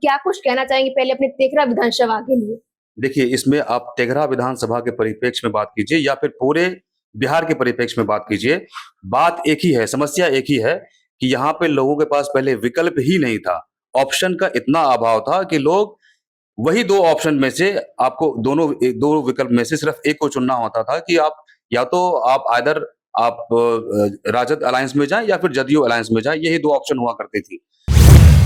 क्या कुछ कहना चाहेंगे पहले अपने तेघरा विधानसभा के लिए? देखिए, इसमें आप तेघरा विधानसभा के परिप्रेक्ष्य में बात कीजिए या फिर पूरे बिहार के परिप्रेक्ष्य में बात कीजिए, बात एक ही है, समस्या एक ही है कि यहाँ पे लोगों के पास पहले विकल्प ही नहीं था। ऑप्शन का इतना अभाव था कि लोग वही 2 ऑप्शन में से आपको 2 विकल्प में से सिर्फ एक को चुनना होता था कि आप या तो आप आइदर आप राजद अलायंस में जाएँ या फिर जदयू अलायंस में जाएँ, यही 2 ऑप्शन हुआ करती थी।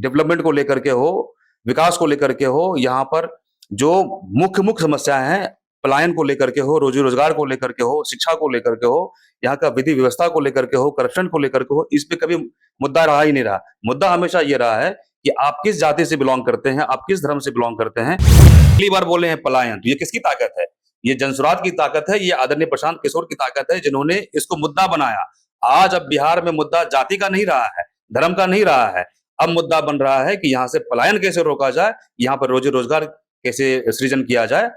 डेवलपमेंट को लेकर के हो, विकास को लेकर के हो, यहाँ पर जो मुख्य समस्याएं हैं, पलायन को लेकर के हो, रोजी-रोजगार को लेकर के हो, शिक्षा को लेकर के हो, यहाँ का विधि व्यवस्था को लेकर के हो, करप्शन को लेकर के हो, इस पे कभी मुद्दा रहा ही नहीं रहा। मुद्दा हमेशा ये रहा है कि आप किस जाति से बिलॉन्ग करते हैं, आप किस धर्म से बिलॉन्ग करते हैं। पहली बार बोले हैं पलायन, तो ये किसकी ताकत है? ये जनसुराज की ताकत है, ये आदरणीय प्रशांत किशोर की ताकत है, जिन्होंने इसको मुद्दा बनाया। आज अब बिहार में मुद्दा जाति का नहीं रहा है, धर्म का नहीं रहा है। अब मुद्दा बन रहा है कि यहाँ से पलायन कैसे रोका जाए, यहाँ पर रोजी-रोजगार कैसे सृजन किया जाए।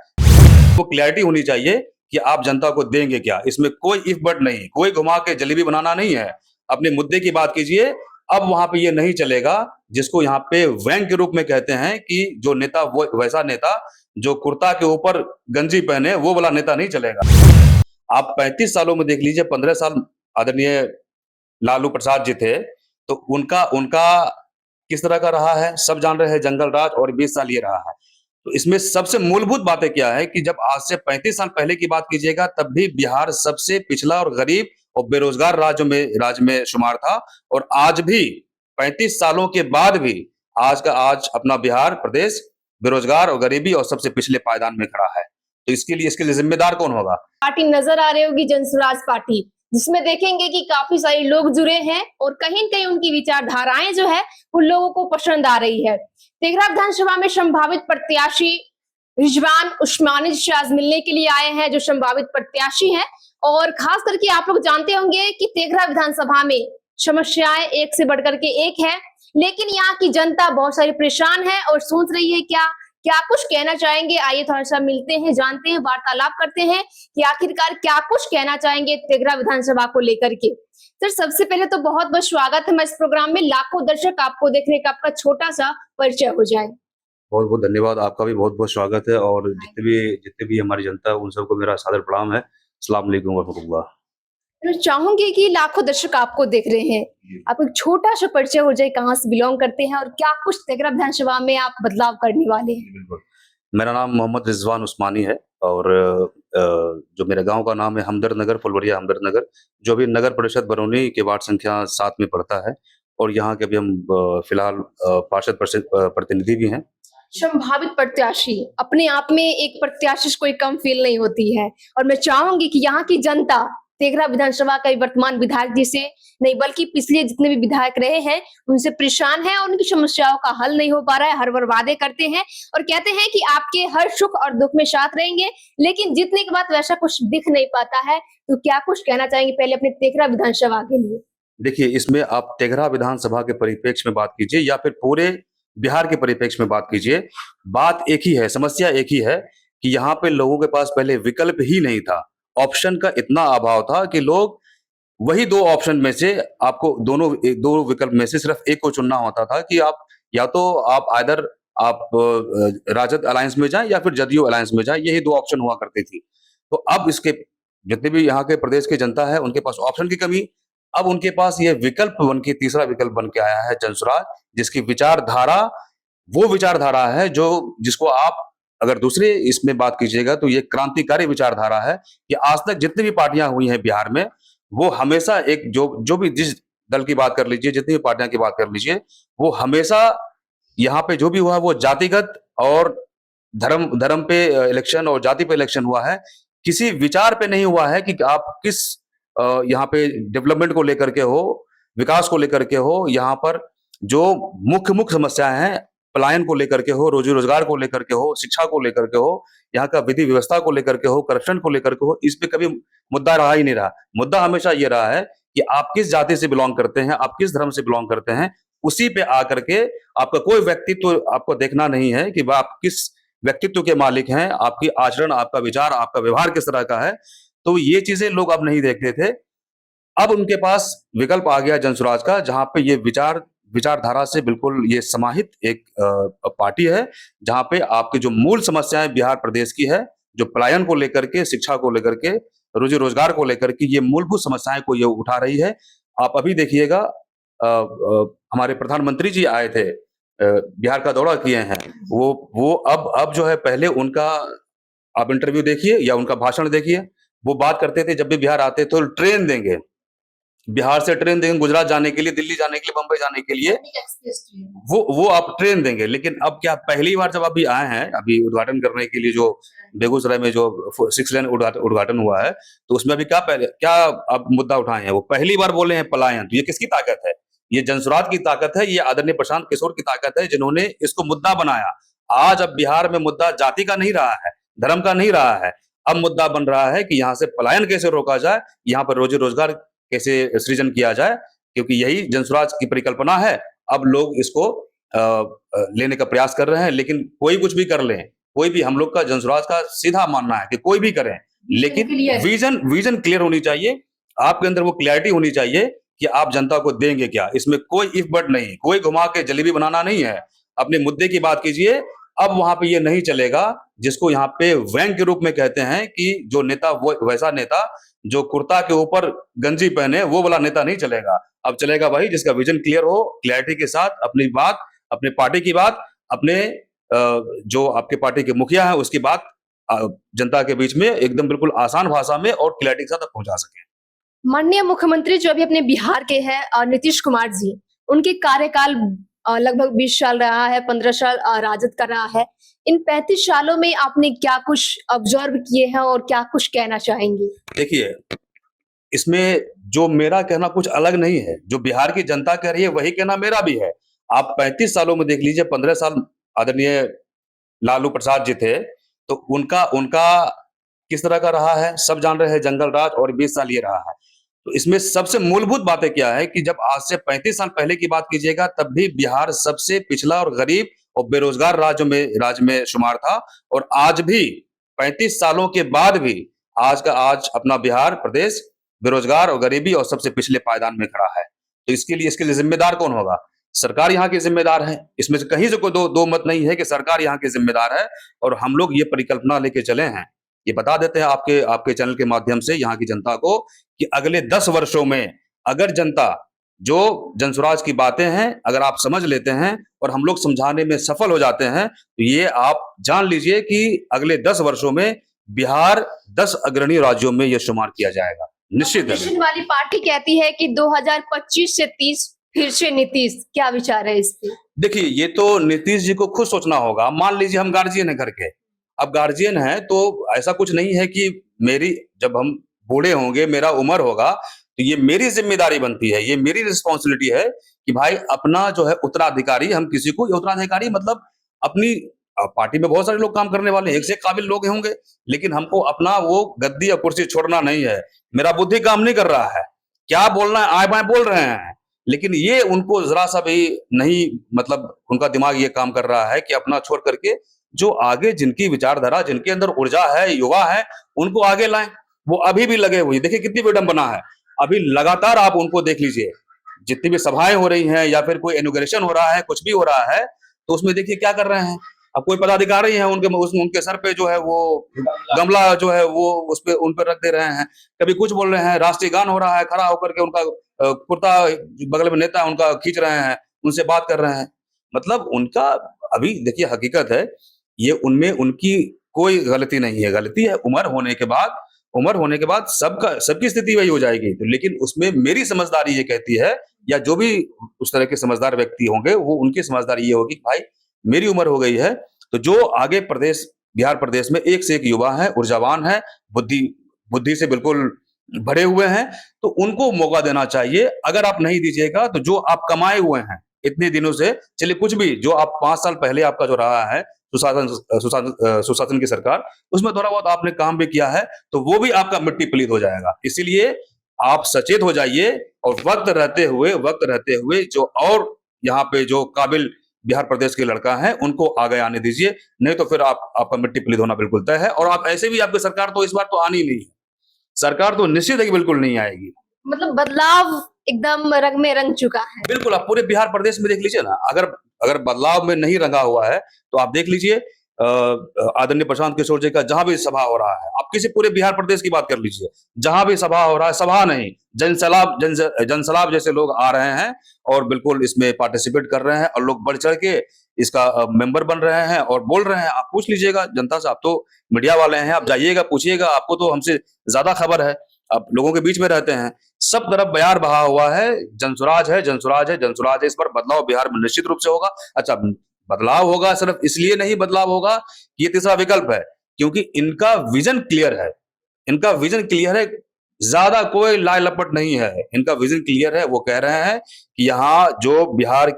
तो क्लैरिटी होनी चाहिए कि आप जनता को देंगे क्या। इसमें कोई इफ बट नहीं, कोई घुमा के जलेबी बनाना नहीं है। अपने मुद्दे की बात कीजिए। अब वहां पे ये नहीं चलेगा जिसको यहाँ पे व्यंग के रूप में कहते हैं कि जो नेता वो वैसा नेता जो कुर्ता के ऊपर गंजी पहने, वो वाला नेता नहीं चलेगा। आप 35 सालों में देख लीजिए, 15 साल आदरणीय लालू प्रसाद जी थे, तो उनका उनका किस तरह का रहा है, सब जान रहे हैं, जंगल राज, और 20 साल ये रहा है। तो इसमें सबसे मूलभूत बातें क्या है कि जब आज से 35 साल पहले की बात कीजिएगा, तब भी बिहार सबसे पिछड़ा और गरीब और बेरोजगार राज्य में शुमार था, और आज भी 35 सालों के बाद भी आज अपना बिहार प्रदेश बेरोजगार और गरीबी और सबसे पिछले पायदान में खड़ा है। तो इसके लिए जिम्मेदार कौन होगा? पार्टी नजर आ रही होगी जनसुराज पार्टी, जिसमें देखेंगे कि काफी सारे लोग जुड़े हैं और कहीं न कहीं उनकी विचारधाराएं जो है उन लोगों को पसंद आ रही है। तेघरा विधानसभा में संभावित प्रत्याशी रिजवान उस्मानी जी आज मिलने के लिए आए हैं, जो संभावित प्रत्याशी हैं। और खास करके आप लोग जानते होंगे कि तेघरा विधानसभा में समस्याएं एक से बढ़कर के एक है, लेकिन यहाँ की जनता बहुत सारी परेशान है और सोच रही है क्या क्या कुछ कहना चाहेंगे। आइए थोड़ा सा मिलते हैं, जानते हैं, वार्तालाप करते हैं कि आखिरकार क्या कुछ कहना चाहेंगे तेघरा विधानसभा को लेकर के। सर, सबसे पहले तो बहुत बहुत स्वागत है इस प्रोग्राम में। लाखों दर्शक आपको देखने का, आपका छोटा सा परिचय हो जाए। बहुत बहुत धन्यवाद, आपका भी बहुत बहुत स्वागत है, और जितने भी हमारी जनता है उन सबको मेरा सादर प्रणाम है। अस्सलाम वालेकुम वरहमतुल्लाह। मैं चाहूंगी कि लाखों दर्शक आपको देख रहे हैं, आपको एक छोटा सा परिचय हो जाए, कहाँ से बिलोंग करते हैं और क्या कुछ तेघरा विधानसभा में आप बदलाव करने वाले हैं। बिल्कुल, मेरा नाम मोहम्मद रिजवान उस्मानी है, और जो मेरे गांव का नाम है हमदर्द नगर, फुलवरिया हमदर्द नगर, जो भी नगर परिषद बरौनी के वार्ड संख्या 7 में पड़ता है, और यहाँ के अभी हम फिलहाल पार्षद प्रतिनिधि भी हैं। संभावित प्रत्याशी अपने आप में एक प्रत्याशी से कोई कम फील नहीं होती है, और मैं चाहूंगी कि यहाँ की जनता तेघरा विधानसभा का वर्तमान विधायक जी से नहीं बल्कि पिछले जितने भी विधायक रहे हैं उनसे परेशान है, और उनकी समस्याओं का हल नहीं हो पा रहा है। हर बार वादे करते हैं और कहते हैं कि आपके हर सुख और दुख में साथ रहेंगे, लेकिन जीतने के बाद वैसा कुछ दिख नहीं पाता है। तो क्या कुछ कहना चाहेंगे पहले अपने तेघरा विधानसभा के लिए? देखिए, इसमें आप तेघरा विधानसभा के परिप्रेक्ष्य में बात कीजिए या फिर पूरे बिहार के परिप्रेक्ष्य में बात कीजिए, बात एक ही है, समस्या एक ही है कि यहाँ पे लोगों के पास पहले विकल्प ही नहीं था। ऑप्शन का इतना अभाव था कि लोग वही 2 ऑप्शन में से आपको 2 विकल्प में से सिर्फ एक को चुनना होता था कि आप या तो आप आइदर आप राजद अलायंस में जाएँ या फिर जदयू अलायंस में जाएँ, यही 2 ऑप्शन हुआ करती थी। तो अब इसके जितने भी यहाँ के प्रदेश की जनता है, उनके पास ऑप्शन की कमी, अब उनके पास ये विकल्प बन के तीसरा विकल्प बन के आया है जनसुराज, जिसकी विचारधारा वो विचारधारा है जिसको आप अगर दूसरे इसमें बात कीजिएगा तो ये क्रांतिकारी विचारधारा है कि आज तक जितनी भी पार्टियां हुई हैं बिहार में, वो हमेशा एक जो भी जिस दल की बात कर लीजिए, जितनी भी पार्टियां की बात कर लीजिए, वो हमेशा यहाँ पे जो भी हुआ वो जातिगत और धर्म पे इलेक्शन और जाति पे इलेक्शन हुआ है। किसी विचार पे नहीं हुआ है कि आप किस यहाँ पे डेवलपमेंट को लेकर के हो, विकास को लेकर के हो, यहाँ पर जो मुख्य समस्याएं हैं, पलायन को लेकर के हो, रोजी रोजगार को लेकर के हो, शिक्षा को लेकर के हो, यहाँ का विधि व्यवस्था को लेकर के हो, करप्शन को लेकर के हो, इस पे कभी मुद्दा रहा ही नहीं रहा। मुद्दा हमेशा ये रहा है कि आप किस जाति से बिलोंग करते हैं, आप किस धर्म से बिलोंग करते हैं, उसी पे आकर के आपका कोई व्यक्तित्व आपको देखना नहीं है कि आप किस व्यक्तित्व के मालिक हैं, आपकी आचरण, आपका विचार, आपका व्यवहार किस तरह का है। तो ये चीजें लोग अब नहीं देखते थे। अब उनके पास विकल्प आ गया जनसुराज का, जहां पे ये विचार विचारधारा से बिल्कुल ये समाहित एक पार्टी है, जहां पे आपकी जो मूल समस्याएं बिहार प्रदेश की है, जो पलायन को लेकर के, शिक्षा को लेकर के, रोजी रोजगार को लेकर के, ये मूलभूत समस्याएं को ये उठा रही है। आप अभी देखिएगा, हमारे प्रधानमंत्री जी आए थे, बिहार का दौरा किए हैं। वो अब जो है, पहले उनका आप इंटरव्यू देखिए या उनका भाषण देखिए, वो बात करते थे जब भी बिहार आते तो ट्रेन देंगे, बिहार से ट्रेन देंगे गुजरात जाने के लिए, दिल्ली जाने के लिए, बम्बई जाने के लिए, वो आप ट्रेन देंगे। लेकिन अब क्या, पहली बार जब अभी आए हैं, अभी उद्घाटन करने के लिए, जो बेगूसराय में जो 6 लेन उद्घाटन हुआ है, तो उसमें अभी क्या अब मुद्दा उठाए हैं, वो पहली बार बोले हैं पलायन। तो ये किसकी ताकत है? ये जनसुराज की ताकत है, ये आदरणीय प्रशांत किशोर की ताकत है, जिन्होंने इसको मुद्दा बनाया। आज अब बिहार में मुद्दा जाति का नहीं रहा है, धर्म का नहीं रहा है, अब मुद्दा बन रहा है कि यहाँ से पलायन कैसे रोका जाए, यहाँ पर रोजी रोजगार कैसे सृजन किया जाए, क्योंकि यही जनसुराज की परिकल्पना है। अब लोग इसको लेने का प्रयास कर रहे हैं, लेकिन कोई कुछ भी कर लें, कोई भी, हम लोग का जनसुराज का सीधा मानना है कि कोई भी करें, लेकिन विजन क्लियर होनी चाहिए, आपके अंदर वो क्लैरिटी होनी चाहिए कि आप जनता को देंगे क्या। इसमें कोई इफ बट नहीं, कोई घुमा के जलेबी बनाना नहीं है, अपने मुद्दे की बात कीजिए। अब वहां पे ये नहीं चलेगा, जिसको यहाँ पे व्यंग के रूप में कहते हैं कि जो नेता, वो वैसा नेता जो कुर्ता के ऊपर गंजी पहने, वो वाला नेता नहीं चलेगा। अब चलेगा भाई जिसका विजन क्लियर हो, क्लैरिटी के साथ अपनी बात, अपने पार्टी की बात, अपने जो आपके पार्टी के मुखिया है उसकी बात जनता के बीच में एकदम बिल्कुल आसान भाषा में और क्लैरिटी के साथ पहुंचा सके। माननीय मुख्यमंत्री जो अभी अपने बिहार के हैं, नीतीश कुमार जी, उनके कार्यकाल लगभग 20 साल रहा है, 15 साल राजद कर रहा है। इन 35 सालों में आपने क्या कुछ ऑब्जर्व किए हैं और क्या कुछ कहना चाहेंगे? देखिए, इसमें जो मेरा कहना कुछ अलग नहीं है, जो बिहार की जनता कह रही है वही कहना मेरा भी है। आप 35 सालों में देख लीजिए, 15 साल आदरणीय लालू प्रसाद जी थे, तो उनका किस तरह का रहा है सब जान रहे हैं, जंगल राज, और 20 साल ये रहा है। तो इसमें सबसे मूलभूत बातें क्या है कि जब आज से 35 साल पहले की बात कीजिएगा, तब भी बिहार सबसे पिछड़ा और गरीब और बेरोजगार राज्य में शुमार था, और आज भी 35 सालों के बाद भी आज अपना बिहार प्रदेश बेरोजगार और गरीबी और सबसे पिछले पायदान में खड़ा है। तो इसके लिए जिम्मेदार कौन होगा? सरकार यहाँ की जिम्मेदार है। इसमें से कहीं से कोई दो मत नहीं है कि सरकार यहाँ की जिम्मेदार है, और हम लोग ये परिकल्पना लेके चले हैं, ये बता देते हैं आपके चैनल के माध्यम से यहाँ की जनता को कि अगले 10 वर्षों में अगर जनता जो जनसुराज की बातें हैं अगर आप समझ लेते हैं और हम लोग समझाने में सफल हो जाते हैं, तो ये आप जान लीजिए कि अगले 10 वर्षों में बिहार 10 अग्रणी राज्यों में यह शुमार किया जाएगा, निश्चित है। वाली पार्टी कहती है कि 2025 से 30 फिर से नीतीश, क्या विचार है इस पे? देखिए, ये तो नीतीश जी को खुद सोचना होगा। मान लीजिए हम गार्जियन है घर के, अब गार्जियन है तो ऐसा कुछ नहीं है कि जब हम बूढ़े होंगे, मेरा उम्र होगा, तो ये मेरी जिम्मेदारी बनती है, ये मेरी रिस्पॉन्सिबिलिटी है कि भाई अपना जो है उत्तराधिकारी, हम किसी को, उत्तराधिकारी मतलब अपनी पार्टी में बहुत सारे लोग काम करने वाले हैं, एक से काबिल लोग होंगे, लेकिन हमको अपना वो गद्दी या कुर्सी छोड़ना नहीं है। मेरा बुद्धि काम नहीं कर रहा है, क्या बोलना है आए बाएं बोल रहे हैं, लेकिन ये उनको जरा सा भी नहीं, मतलब उनका दिमाग ये काम कर रहा है कि अपना छोड़ करके जो आगे जिनकी विचारधारा, जिनके अंदर ऊर्जा है, युवा है, उनको आगे लाएं। वो अभी भी लगे हुए, देखिए कितनी विडंबना है, अभी लगातार आप उनको देख लीजिए, जितनी भी सभाएं हो रही हैं या फिर कोई इनॉग्रेशन हो रहा है, कुछ भी हो रहा है, तो उसमें देखिए क्या कर रहे हैं। अब कोई पदाधिकारी है, उनके सर पे जो है वो गमला जो है वो उस पे उन पर रख दे रहे हैं, कभी कुछ बोल रहे हैं, राष्ट्रीय गान हो रहा है, खड़ा होकर के उनका कुर्ता, बगल में नेता है उनका खींच रहे हैं, उनसे बात कर रहे हैं। मतलब उनका अभी देखिए, हकीकत है ये, उनमें उनकी कोई गलती नहीं है, गलती है उम्र होने के बाद सबकी स्थिति वही हो जाएगी। तो लेकिन उसमें मेरी समझदारी ये कहती है, या जो भी उस तरह के समझदार व्यक्ति होंगे, वो उनकी समझदारी ये होगी कि भाई मेरी उम्र हो गई है, तो जो आगे बिहार प्रदेश में एक से एक युवा है, ऊर्जावान है, बुद्धि से बिल्कुल भरे हुए हैं, तो उनको मौका देना चाहिए। अगर आप नहीं दीजिएगा तो जो आप कमाए हुए हैं इतने दिनों से, चलिए कुछ भी जो आप 5 साल पहले आपका जो रहा है सुशासन की सरकार, उसमें थोड़ा बहुत आपने काम भी किया है, तो वो भी आपका मिट्टी पलीत हो जाएगा। इसीलिए आप सचेत हो जाइए और वक्त रहते हुए जो और यहाँ पे जो काबिल बिहार प्रदेश के लड़का है उनको आगे आने दीजिए, नहीं तो फिर आपका मिट्टी पलीत होना बिल्कुल तय है। और आप ऐसे भी, आपकी सरकार तो इस बार तो आनी नहीं है, सरकार तो निश्चित है कि बिल्कुल नहीं आएगी। मतलब बदलाव एकदम रंग में रंग चुका है। बिल्कुल, आप पूरे बिहार प्रदेश में देख लीजिए ना, अगर अगर बदलाव में नहीं रंगा हुआ है तो आप देख लीजिए आदरणीय प्रशांत किशोर जी का जहां भी सभा हो रहा है, आप किसी पूरे बिहार प्रदेश की बात कर लीजिए, जहां भी सभा हो रहा है, सभा नहीं, जनसलाब जैसे लोग आ रहे हैं और बिल्कुल इसमें पार्टिसिपेट कर रहे हैं और लोग बढ़ चढ़ के इसका मेंबर बन रहे हैं और बोल रहे हैं। आप पूछ लीजिएगा जनता से, आप तो मीडिया वाले हैं, आप जाइएगा पूछिएगा, आपको तो हमसे ज्यादा खबर है, आप लोगों के बीच में रहते हैं। सब तरफ बयार बहा हुआ है, जनसुराज है, जनसुराज है, जनसुराज है। इस पर बदलाव बिहार में निश्चित रूप से होगा। अच्छा, बदलाव होगा सिर्फ इसलिए नहीं बदलाव होगा कि ये तीसरा विकल्प है, क्योंकि इनका विजन क्लियर है, इनका विजन क्लियर है, ज्यादा कोई लाय लपट नहीं है, इनका विजन क्लियर है। वो कह रहे हैं कि यहाँ जो बिहार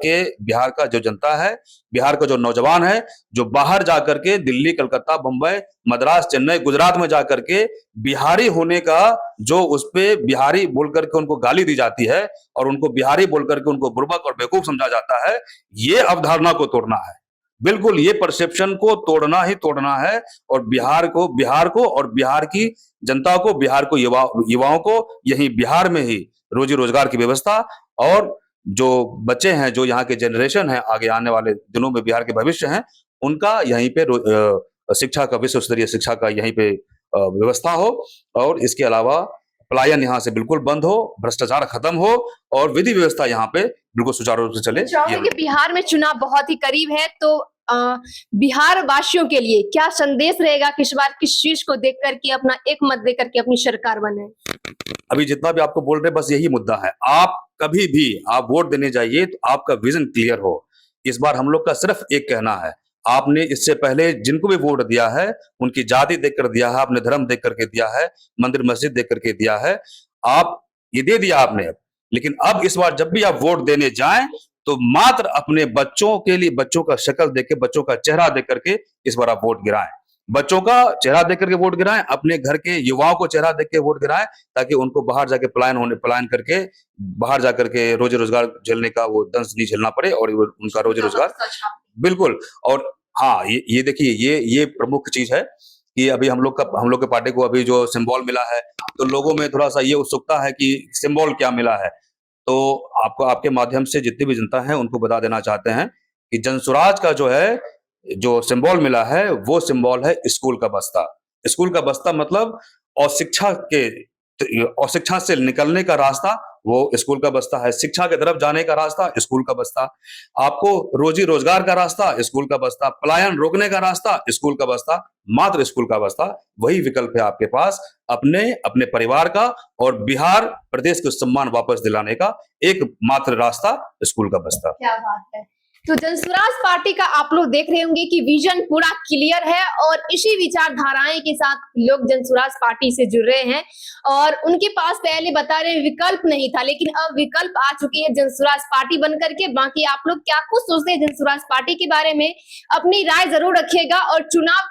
का जो जनता है, बिहार का जो नौजवान है, जो बाहर जाकर के दिल्ली, कलकत्ता, बंबई, मद्रास, चेन्नई, गुजरात में जाकर के बिहारी होने का जो उस पे बिहारी बोल करके उनको गाली दी जाती है और उनको बिहारी बोल करके उनको बुर्बक और बेवकूफ समझा जाता है, ये अवधारणा को तोड़ना है। बिल्कुल, ये परसेप्शन को तोड़ना ही तोड़ना है और बिहार को और बिहार की जनता को, बिहार को युवाओं को यही बिहार में ही रोजी रोजगार की व्यवस्था और जो बच्चे हैं, जो यहाँ के जनरेशन है, आगे आने वाले दिनों में बिहार के भविष्य हैं, उनका यहीं पे शिक्षा का, विश्व स्तरीय शिक्षा का यहीं पे व्यवस्था हो और इसके अलावा पलायन यहाँ से बिल्कुल बंद हो, भ्रष्टाचार खत्म हो और विधि व्यवस्था यहाँ पे बिल्कुल सुचारू रूप से चले। चाहूंगी कि बिहार में चुनाव बहुत ही करीब है, तो बिहार वासियों के लिए क्या संदेश रहेगा कि इस बार किस चीज को देख करके अपना एक मत दे करके अपनी सरकार बने? अभी जितना भी आपको बोल रहे हैं, बस यही मुद्दा है। आप कभी भी आप वोट देने जाइए तो आपका विजन क्लियर हो। इस बार हम लोग का सिर्फ एक कहना है, आपने इससे पहले जिनको भी वोट दिया है उनकी जाति देख कर दिया है, आपने धर्म देख करके दिया है, मंदिर मस्जिद देख करके दिया है, आप ये दे दिया आपने। लेकिन अब इस बार जब भी आप वोट देने जाएं तो मात्र अपने बच्चों के लिए, बच्चों का शक्ल देख के, बच्चों का चेहरा देख करके इस बार आप वोट गिराएं। बच्चों का चेहरा देख करके वोट गिराएं, अपने घर के युवाओं को चेहरा देख के वोट गिराएं, ताकि उनको बाहर जाके पलायन करके बाहर जाकर के रोजी रोजगार झेलने का वो दंश नहीं झेलना पड़े और उनका रोजी रोजगार बिल्कुल। और हाँ, ये देखिए, ये प्रमुख चीज है कि अभी हम लोग के पार्टी को अभी जो सिंबल मिला है, तो लोगों में थोड़ा सा ये उत्सुकता है कि सिंबल क्या मिला है। तो आपको, आपके माध्यम से जितनी भी जनता है उनको बता देना चाहते हैं कि जनसुराज का जो है, जो सिंबल मिला है, वो सिंबल है स्कूल का बस्ता। स्कूल का बस्ता मतलब और शिक्षा से निकलने का रास्ता वो स्कूल का बस्ता है, शिक्षा की तरफ जाने का रास्ता स्कूल का बस्ता, आपको रोजी रोजगार का रास्ता स्कूल का बस्ता, पलायन रोकने का रास्ता स्कूल का बस्ता, मात्र स्कूल का बस्ता वही विकल्प है आपके पास अपने परिवार का और बिहार प्रदेश को सम्मान वापस दिलाने का एक मात्र रास्ता स्कूल का बस्ता। क्या बात है। तो जनसुराज पार्टी का आप लोग देख रहे होंगे कि विजन पूरा क्लियर है और इसी विचारधाराएं के साथ लोग जनसुराज पार्टी से जुड़ रहे हैं और उनके पास पहले बता रहे विकल्प नहीं था, लेकिन अब विकल्प आ चुकी है जनसुराज पार्टी बन करके। बाकी आप लोग क्या कुछ सोचते हैं जनसुराज पार्टी के बारे में, अपनी राय जरूर रखिएगा और चुनाव